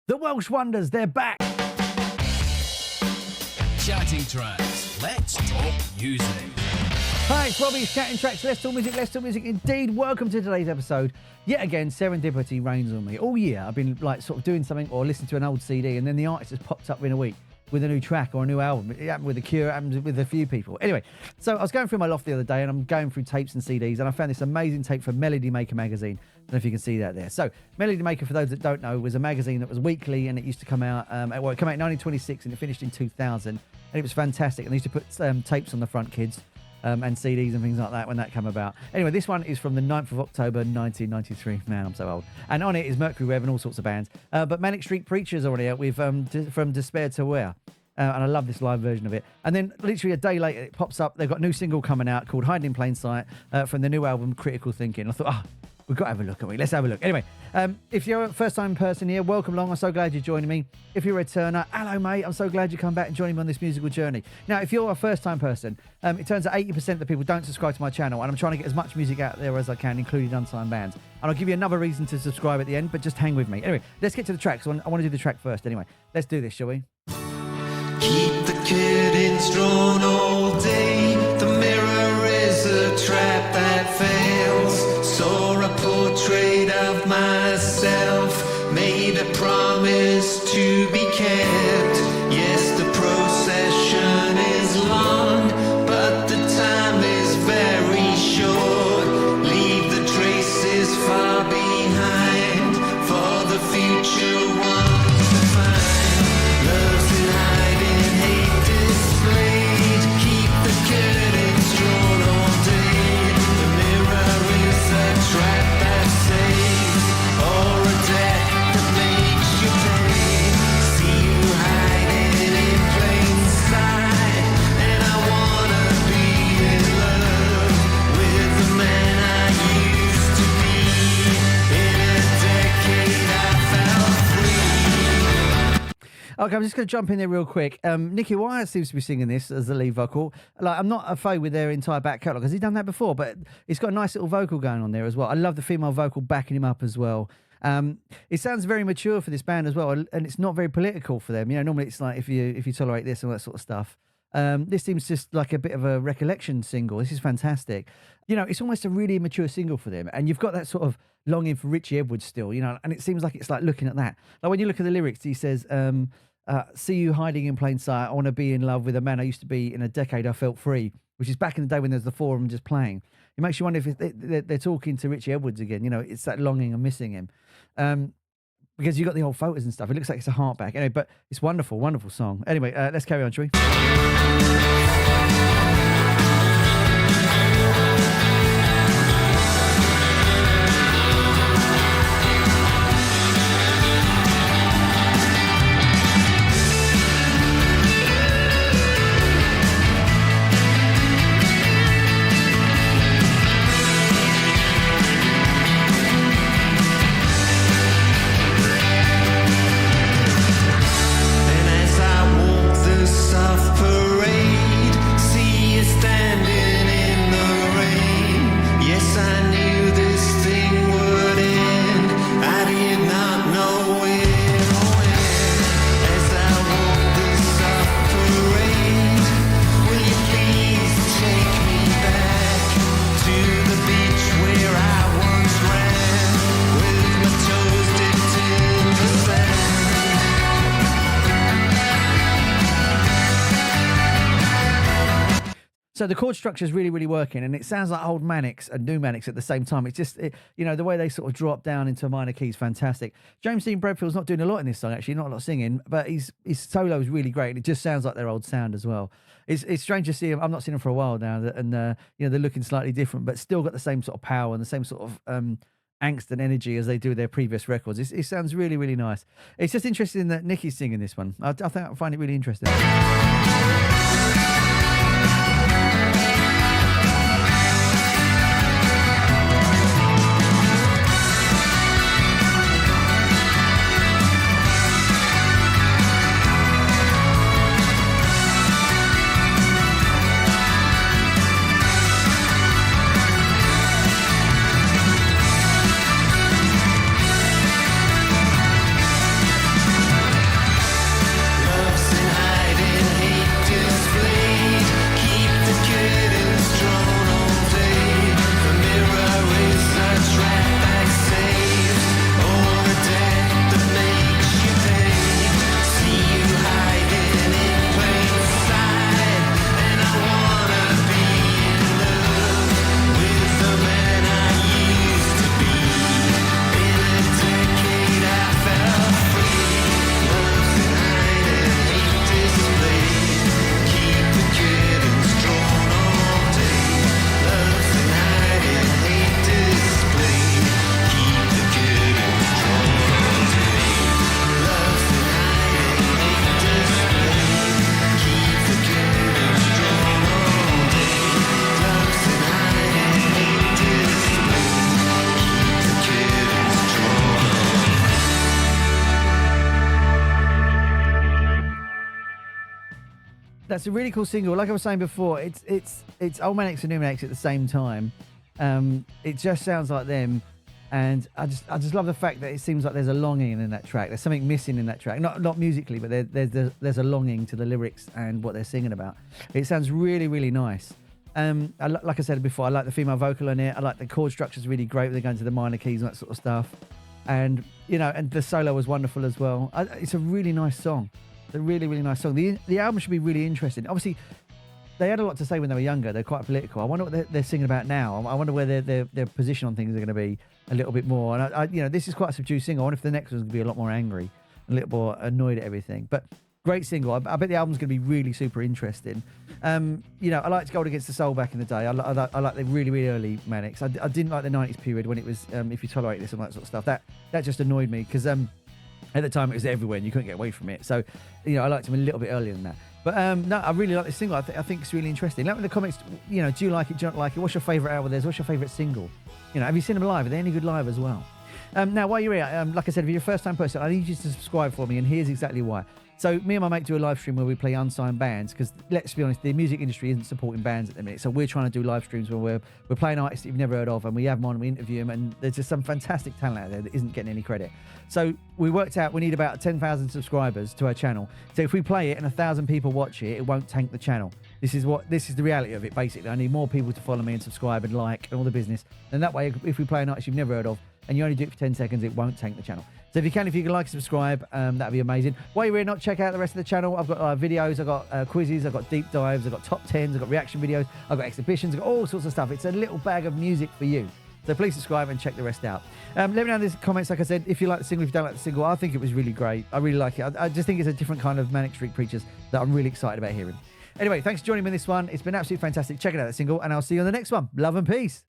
The Welsh Wonders, they're back. Chatting Tracks. Let's talk music. Hi, it's Robbie, it's Chatting Tracks. Let's talk music indeed. Welcome to today's episode. Yet again, serendipity reigns on me. All year, I've been like sort of doing something or listening to an old CD, and then the artist has popped up in a week with a new track or a new album. It happened with The Cure, it happened with a few people. Anyway, so I was going through my loft the other day, and I'm going through tapes and CDs, and I found this amazing tape from Melody Maker magazine. I don't know if you can see that there. So, Melody Maker, for those that don't know, was a magazine that was weekly, and it used to come out, it came out in 1926, and it finished in 2000, and it was fantastic. And they used to put tapes on the front, kids, and CDs and things like that when that came about. Anyway, this one is from the 9th of October 1993. Man, I'm so old. And on it is Mercury Rev and all sorts of bands. But Manic Street Preachers are on here with From Despair to Where. And I love this live version of it. And then literally a day later, it pops up. They've got a new single coming out called Hiding in Plain Sight from the new album Critical Thinking. I thought, we've got to have a look, haven't we? Let's have a look. Anyway, if you're a first-time person here, welcome along. I'm so glad you're joining me. If you're a returner, hello, mate. I'm so glad you come back and join me on this musical journey. Now, if you're a first-time person, it turns out 80% of the people don't subscribe to my channel, and I'm trying to get as much music out there as I can, including unsigned bands. And I'll give you another reason to subscribe at the end, but just hang with me. Anyway, let's get to the tracks. I want to do the track first. Anyway, let's do this, shall we? Keep the curtains drawn all day. The mirror is a trap that fails. Saw a portrait of myself, made a promise to be kept. Yes, the procession is long, but the time is very short. Leave the traces far behind for the future ones to find. Love's in hiding, hate displayed. Keep the curtains drawn all day. The mirror is a trap that saves, or a debt that makes you pay. See you hiding in plain sight, and I wanna be in love with the man I used to be. In a decade I felt free. Okay, I'm just going to jump in there real quick. Nicky Wyatt seems to be singing this as the lead vocal. Like, I'm not a fade with their entire back catalogue. Has he done that before? But it's got a nice little vocal going on there as well. I love the female vocal backing him up as well. It sounds very mature for this band as well, and it's not very political for them. You know, normally it's like if you tolerate this and all that sort of stuff. This seems just like a bit of a recollection single. This is fantastic. You know, it's almost a really immature single for them, and you've got that sort of longing for Richie Edwards still. You know, and it seems like it's like looking at that. Like when you look at the lyrics, he says, "See you hiding in plain sight. I want to be in love with a man I used to be. In a decade I felt free," which is back in the day when there's the four of them just playing. It makes you wonder if they're talking to Richie Edwards again. You know, it's that longing and missing him. Because you've got the old photos and stuff. It looks like it's a heartback. Anyway, but it's wonderful, wonderful song. Anyway, let's carry on, shall we? And as I walk the soft parade, see you standing in the rain. Yes, I knew this thing would end. I did not know when or when. As I walk the soft parade, will you please take me back to the beach where I once ran, with my toes dipped in the sand. So the chord structure is really, really working, and it sounds like old Manics and new Manics at the same time. It's just, you know, the way they sort of drop down into a minor key is fantastic. James Dean Bradfield's not doing a lot in this song, actually, not a lot of singing, but his solo is really great, and it just sounds like their old sound as well. It's strange to see him. I've not seen him for a while now, and you know, they're looking slightly different, but still got the same sort of power and the same sort of angst and energy as they do their previous records. It sounds really, really nice. It's just interesting that Nicky's singing this one. I think I find it really interesting. That's a really cool single. Like I was saying before, it's Old Manics and New Manics at the same time. It just sounds like them, and I just love the fact that it seems like there's a longing in that track. There's something missing in that track, not musically, but there's a longing to the lyrics and what they're singing about. It sounds really, really nice. Like I said before, I like the female vocal on it. I like the chord structure's really great. They're going to the minor keys and that sort of stuff, and and the solo was wonderful as well. It's a really nice song. It's a really, really nice song. The album should be really interesting. Obviously, they had a lot to say when they were younger. They're quite political. I wonder what they're singing about now. I wonder where their position on things are going to be a little bit more. And this is quite a subdued single. I wonder if the next one's going to be a lot more angry, a little more annoyed at everything. But great single. I bet the album's going to be really super interesting. I liked Gold Against the Soul back in the day. I like the really, really early Manics. I didn't like the 90s period when it was If You Tolerate This and that sort of stuff. That just annoyed me because at the time it was everywhere and you couldn't get away from it. So, I liked them a little bit earlier than that. But no, I really like this single. I think it's really interesting. Let me know in the comments, do you like it, do you not like it? What's your favourite album theirs? What's your favourite single? Have you seen them live? Are they any good live as well? Now, while you're here, like I said, if you're a first-time person, I need you to subscribe for me, and here's exactly why. So me and my mate do a live stream where we play unsigned bands, because let's be honest, the music industry isn't supporting bands at the minute. So we're trying to do live streams where we're playing artists that you've never heard of, and we have them on, we interview them, and there's just some fantastic talent out there that isn't getting any credit. So we worked out we need about 10,000 subscribers to our channel. So if we play it and 1,000 people watch it, it won't tank the channel. This is the reality of it, basically. I need more people to follow me and subscribe and like and all the business. And that way, if we play an artist you've never heard of, and you only do it for 10 seconds, it won't tank the channel. So if you can like and subscribe, that'd be amazing. While you're here, not check out the rest of the channel. I've got videos, I've got quizzes, I've got deep dives, I've got top 10s, I've got reaction videos, I've got exhibitions, I've got all sorts of stuff. It's a little bag of music for you. So please subscribe and check the rest out. Let me know in the comments, like I said, if you like the single, if you don't like the single. I think it was really great. I really like it. I just think it's a different kind of Manic Street Preachers that I'm really excited about hearing. Anyway, thanks for joining me in this one. It's been absolutely fantastic. Check it out, that single, and I'll see you on the next one. Love and peace.